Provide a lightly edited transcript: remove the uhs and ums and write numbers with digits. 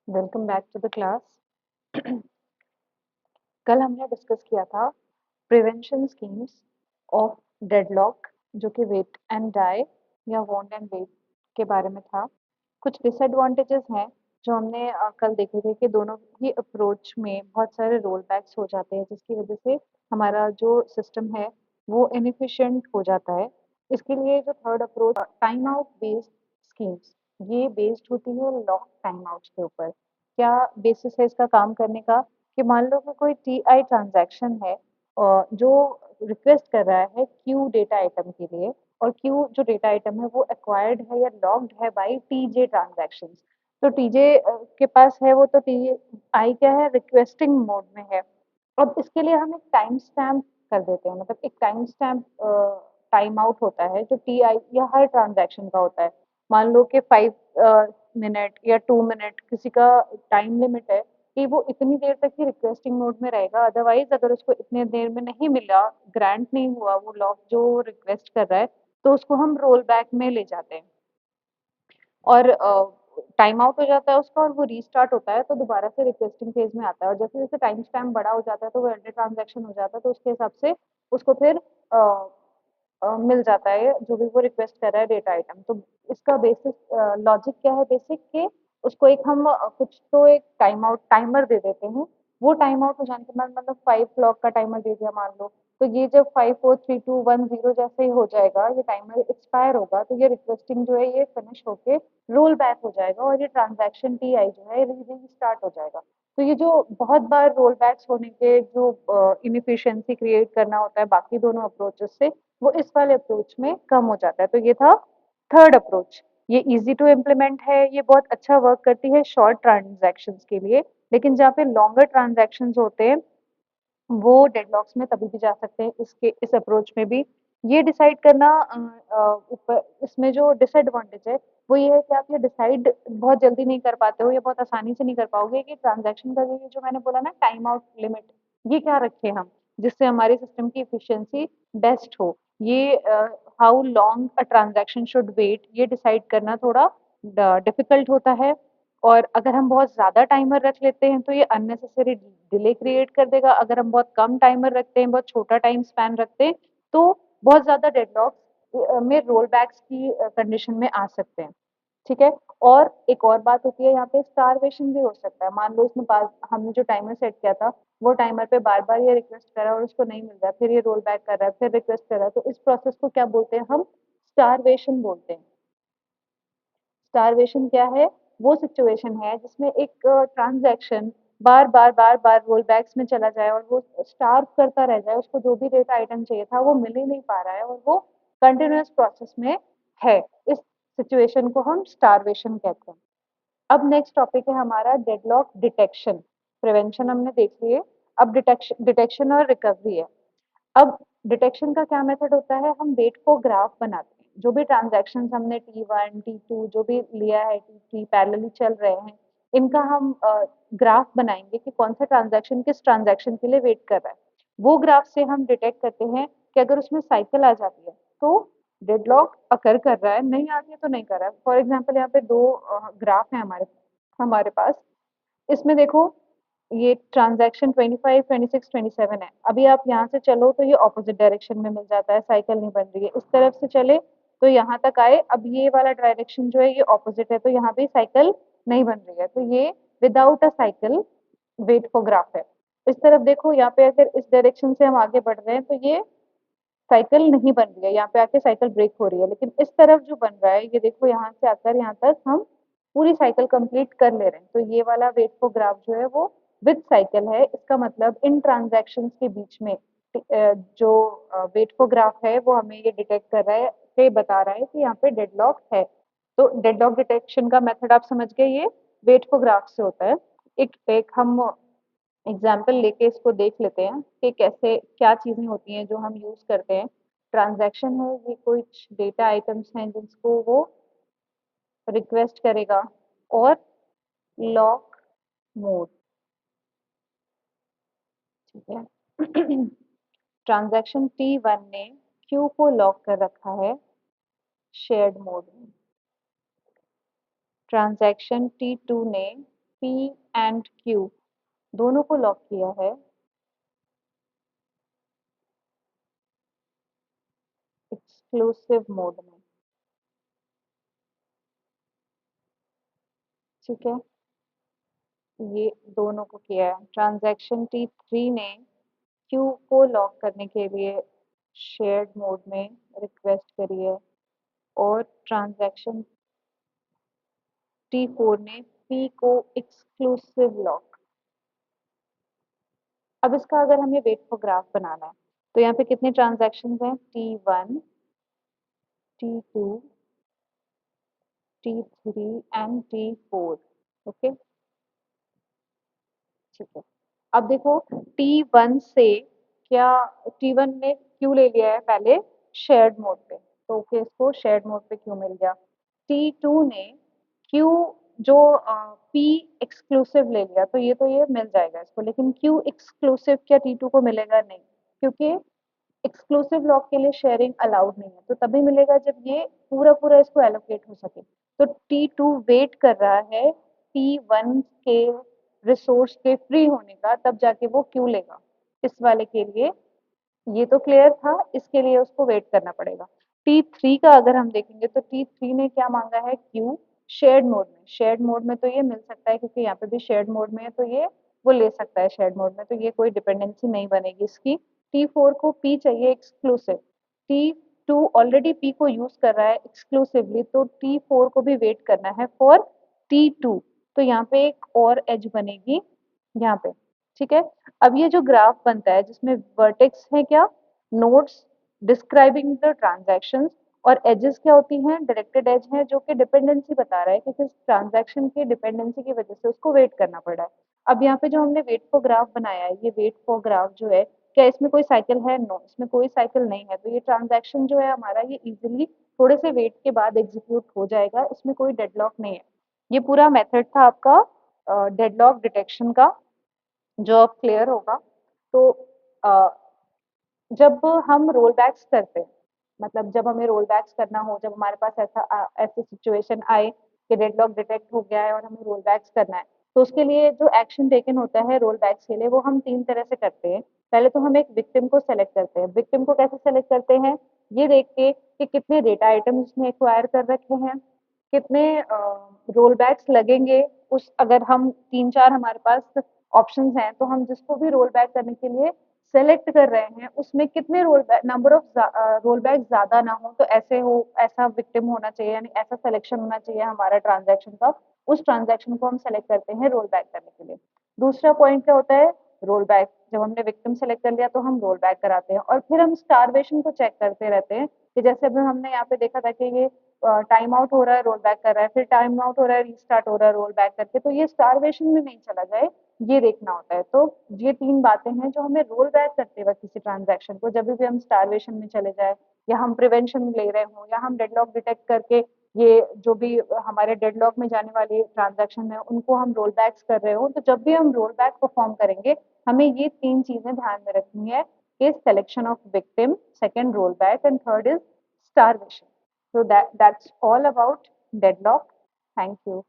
Welcome back to the class. कल हमने discuss किया था प्रिवेंशन स्कीम्स ऑफ डेडलॉक, जो कि वेट एंड डाई या वॉन्ट एंड वेट के बारे में था। कुछ डिसएडवांटेजेस हैं जो हमने कल देखे थे कि दोनों ही अप्रोच में बहुत सारे रोल बैक्स हो जाते हैं, जिसकी वजह से हमारा जो सिस्टम है वो इनएफिशिएंट हो जाता है। इसके लिए जो third approach time out based schemes, ये बेस्ड होती है लॉन्ग टाइम आउट्स के ऊपर। क्या बेसिस है इसका काम करने का? कि मान लो कि कोई टीआई ट्रांजैक्शन है जो रिक्वेस्ट कर रहा है क्यू डेटा आइटम के लिए, और क्यू जो डेटा आइटम है वो एक्वायर्ड है या लॉग्ड है बाय टीजे ट्रांजैक्शंस। तो टीजे के पास है वो, तो टीजे आई क्या है, रिक्वेस्टिंग मोड में है। अब इसके लिए हम एक टाइम स्टैम्प कर देते हैं, मतलब एक टाइम स्टैम्प टाइम आउट होता है जो टी आई या हर ट्रांजैक्शन का होता है। मान लो कि 5 मिनट या 2 मिनट किसी का टाइम लिमिट है कि वो इतनी देर तक ही रिक्वेस्टिंग मोड में रहेगा। अदरवाइज अगर उसको इतने देर में नहीं मिला, ग्रांट नहीं हुआ वो लॉक जो रिक्वेस्ट कर रहा है, तो उसको हम रोल बैक में ले जाते हैं और टाइम आउट हो जाता है उसका और वो रीस्टार्ट होता है, तो दोबारा से रिक्वेस्टिंग फेज में आता है। और जैसे जैसे टाइम स्टैम्प बड़ा हो जाता है तो वो एंडर ट्रांजैक्शन हो जाता है, तो उसके हिसाब से उसको फिर मिल जाता है जो भी वो रिक्वेस्ट कर रहा है डेटा आइटम। तो इसका बेसिस लॉजिक क्या है, बेसिक के उसको एक हम कुछ तो एक टाइम आउट टाइमर दे देते हैं। वो टाइम आउट हो जाने के बाद, मतलब 5 क्लॉक का टाइमर दे दिया मान लो, तो ये जब 5 4 3 2 1 0 जैसे ही हो जाएगा, ये टाइमर एक्सपायर होगा, तो ये रिक्वेस्टिंग जो है ये फिनिश होके रोल बैक हो जाएगा और ये ट्रांजैक्शन टी आई जो है रीस्टार्ट हो जाएगा। तो ये जो बहुत बार रोल बैक्स होने के जो इनएफिशिएंसी क्रिएट करना होता है बाकी दोनों अप्रोचेस से, वो इस वाले अप्रोच में कम हो जाता है। तो ये था थर्ड अप्रोच। ये इजी टू इम्प्लीमेंट है, ये बहुत अच्छा वर्क करती है शॉर्ट ट्रांजैक्शंस के लिए। लेकिन जहाँ पे लॉन्गर ट्रांजैक्शंस होते हैं वो डेडलॉक्स में तभी भी जा सकते हैं, इसके इस अप्रोच में भी। ये डिसाइड करना ऊपर इसमें जो डिसएडवांटेज है वो ये है कि आप ये डिसाइड बहुत जल्दी नहीं कर पाते हो या बहुत आसानी से नहीं कर पाओगे कि ट्रांजैक्शन का ये जो मैंने बोला ना टाइम आउट लिमिट, ये क्या रखे हम जिससे हमारी सिस्टम की इफिशिएंसी बेस्ट हो। ये how long a transaction should wait, ये डिसाइड करना थोड़ा डिफिकल्ट होता है। और अगर हम बहुत ज़्यादा टाइमर रख लेते हैं तो ये अननेसेसरी डिले क्रिएट कर देगा। अगर हम बहुत कम टाइमर रखते हैं, बहुत छोटा टाइम स्पैन रखते हैं, तो बहुत ज़्यादा डेडलॉक्स में रोल बैक्स की कंडीशन में आ सकते हैं। ठीक है। और एक और बात होती है यहाँ पे, स्टारवेशन भी हो सकता है। मान लो इसमें हमने जो टाइमर सेट किया था वो टाइमर पे बार बार ये रिक्वेस्ट कर रहा है और उसको नहीं मिल रहा है, फिर ये रोल बैक कर रहा है, फिर रिक्वेस्ट कर रहा है, तो इस प्रोसेस को क्या बोलते हैं हम? स्टारवेशन बोलते हैं। स्टारवेशन क्या है? वो सिचुएशन है जिसमें एक ट्रांजैक्शन बार बार रोल बैक्स में चला जाए और वो स्टार्व करता रह जाए, उसको जो भी डेटा आइटम चाहिए था वो मिल ही नहीं पा रहा है और वो कंटिन्यूअस प्रोसेस में है। इस सिचुएशन को हम स्टारवेशन कहते हैं। अब नेक्स्ट टॉपिक है हमारा डेडलॉक डिटेक्शन। प्रिवेंशन हमने देख लिए, अब डिटेक्शन डिटेक्शन और रिकवरी है। अब डिटेक्शन का क्या मेथड होता है? हम वेट को ग्राफ बनाते हैं, जो भी ट्रांजैक्शंस हमने T1 T2 जो भी लिया है, T3 पैरेलली चल रहे हैं, इनका हम ग्राफ बनाएंगे कि कौन सा ट्रांजैक्शन किस ट्रांजैक्शन के लिए वेट कर रहा है। वो ग्राफ से हम डिटेक्ट करते हैं कि अगर उसमें साइकिल आ जाती है तो डेडलॉक अकर कर रहा है, नहीं आती है तो नहीं कर रहा है। फॉर एग्जाम्पल यहाँ पे दो ग्राफ है हमारे हमारे पास। इसमें देखो, ये ट्रांजैक्शन 25 26 27 है। अभी आप यहाँ से चलो तो ये ऑपोजिट डायरेक्शन में मिल जाता है, साइकिल नहीं बन रही है। इस तरफ से चले तो यहाँ तक आए, अब ये वाला डायरेक्शन जो है ये ऑपोजिट है, तो यहाँ भी साइकिल नहीं बन रही है, तो ये without a cycle wait for graph है। इस तरफ देखो, यहाँ पे अगर इस डायरेक्शन से हम आगे बढ़ रहे हैं तो ये साइकिल नहीं बन रही है, यहाँ पे आके साइकिल ब्रेक हो रही है। लेकिन इस तरफ जो बन रहा है, ये देखो यहाँ से आकर यहाँ तक हम पूरी साइकिल कंप्लीट कर ले रहे हैं, तो ये वाला वेट फॉर ग्राफ जो है वो विद साइकिल है। इसका मतलब इन ट्रांजैक्शंस के बीच में जो वेट फॉर ग्राफ है वो हमें ये डिटेक्ट कर रहा है, ये बता रहा है कि यहाँ पे डेडलॉक है। तो डेडलॉक डिटेक्शन का मेथड आप समझ गए, ये वेट फॉर ग्राफ से होता है। एक एक हम एग्जाम्पल लेके इसको देख लेते हैं कि कैसे क्या चीजें होती हैं जो हम यूज करते हैं। ट्रांजैक्शन है, ये कुछ डेटा आइटम्स हैं जिसको वो रिक्वेस्ट करेगा, और लॉक मोड। ठीक है। ट्रांजैक्शन T1 ने क्यू को लॉक कर रखा है शेयर्ड मोड में। ट्रांजैक्शन T2 ने P एंड Q दोनों को लॉक किया है एक्सक्लूसिव मोड में। ठीक है, ये दोनों को किया है। ट्रांजैक्शन T3 ने Q को लॉक करने के लिए शेयर्ड मोड में रिक्वेस्ट करी है और ट्रांजैक्शन T4 ने P को एक्सक्लूसिव लॉक। अब इसका अगर हमें वेट फॉर ग्राफ बनाना है तो यहाँ पे कितने ट्रांजैक्शंस हैं? T1, T2, T3 and T4। Okay, ठीक है। अब देखो T1 से क्या, T1 ने क्यों ले लिया है पहले शेयर्ड मोड पे, तो ओके इसको शेयर्ड मोड पे क्यों मिल गया। T2 ने क्यू जो P एक्सक्लूसिव ले लिया, तो ये मिल जाएगा इसको, लेकिन क्यू एक्सक्लूसिव क्या T2 को मिलेगा? नहीं, क्योंकि एक्सक्लूसिव लॉक के लिए शेयरिंग अलाउड नहीं है, तो तभी मिलेगा जब ये पूरा पूरा इसको एलोकेट हो सके। तो T2 वेट कर रहा है T1 के रिसोर्स के फ्री होने का, तब जाके वो क्यू लेगा इस वाले के लिए। ये तो क्लियर था, इसके लिए उसको वेट करना पड़ेगा। T3 का अगर हम देखेंगे तो T3 ने क्या मांगा है? क्यू शेयर्ड मोड में। शेयर्ड मोड में तो ये मिल सकता है क्योंकि यहाँ पे भी शेयर्ड मोड में है, तो ये वो ले सकता है शेयर्ड मोड में, तो ये कोई डिपेंडेंसी नहीं बनेगी इसकी। T4 को P चाहिए एक्सक्लूसिव, T2 ऑलरेडी P को यूज कर रहा है एक्सक्लूसिवली, तो T4 को भी वेट करना है फॉर T2। तो यहाँ पे एक और एज बनेगी यहाँ पे। ठीक है, अब ये जो ग्राफ बनता है जिसमें वर्टेक्स है क्या? नोड्स डिस्क्राइबिंग द ट्रांजैक्शंस, और एजेस क्या होती हैं? डायरेक्टेड एज है जो कि डिपेंडेंसी बता रहा है कि किस ट्रांजैक्शन की डिपेंडेंसी की वजह से उसको वेट करना पड़ रहा है। अब यहाँ पे जो हमने वेट फॉर ग्राफ बनाया है, ये वेट फॉर ग्राफ जो है, क्या इसमें कोई साइकिल है? नो, इसमें कोई साइकिल नहीं है, तो ये ट्रांजैक्शन जो है हमारा ये इजिली थोड़े से वेट के बाद एग्जीक्यूट हो जाएगा, इसमें कोई डेडलॉक नहीं है। ये पूरा मेथड था आपका डेडलॉक डिटेक्शन का, जो अब क्लियर होगा। तो अ, जब हम रोल बैक्स करते हैं, मतलब जब हमें रोल बैक्स करना हो, जब हमारे पास ऐसी सिचुएशन आए कि डेडलॉक डिटेक्ट हो गया है और हमें रोल बैक्स करना है, तो उसके लिए जो एक्शन टेकन होता है रोल बैक्स के लिए, वो हम तीन तरह से करते हैं। पहले तो हम एक विक्टिम को सेलेक्ट करते हैं। विक्टिम को कैसे सेलेक्ट करते हैं? ये देख के कि कितने डेटा आइटम्स उसने एक्वायर कर रखे हैं, कितने रोल बैक्स लगेंगे उस, अगर हम तीन चार हमारे पास ऑप्शंस हैं, तो हम जिसको भी रोल बैक करने के लिए सेलेक्ट कर रहे हैं उसमें कितने roll back, number of roll back ज्यादा ना हो, तो ऐसे हो, ऐसा विक्टिम होना चाहिए, यानी ऐसा सिलेक्शन होना चाहिए हमारा ट्रांजैक्शन का, उस ट्रांजैक्शन को हम सेलेक्ट करते हैं रोल बैक करने के लिए। दूसरा पॉइंट क्या होता है? रोल बैक, जब हमने विक्टिम सेलेक्ट कर लिया तो हम रोल बैक कराते हैं, और फिर हम स्टारवेशन को चेक करते रहते हैं कि जैसे अभी हमने यहाँ पे देखा था कि ये टाइम आउट हो रहा है, रोल बैक कर रहा है, फिर टाइम आउट हो रहा है, रीस्टार्ट हो रहा है रोल बैक करके, तो ये स्टारवेशन में नहीं चला जाए, ये देखना होता है। तो ये तीन बातें हैं जो हमें रोल बैक करते वक्त किसी ट्रांजैक्शन को, जब भी हम स्टारवेशन में चले जाए, या हम प्रिवेंशन ले रहे हों, या हम डेडलॉक डिटेक्ट करके ये जो भी हमारे डेडलॉक में जाने वाली ट्रांजैक्शन है उनको हम रोल बैक्स कर रहे हो, तो जब भी हम रोल बैक परफॉर्म करेंगे हमें ये तीन चीजें ध्यान में रखनी है कि selection of victim, second roll back, and third is starvation. So that's all about deadlock. Thank you.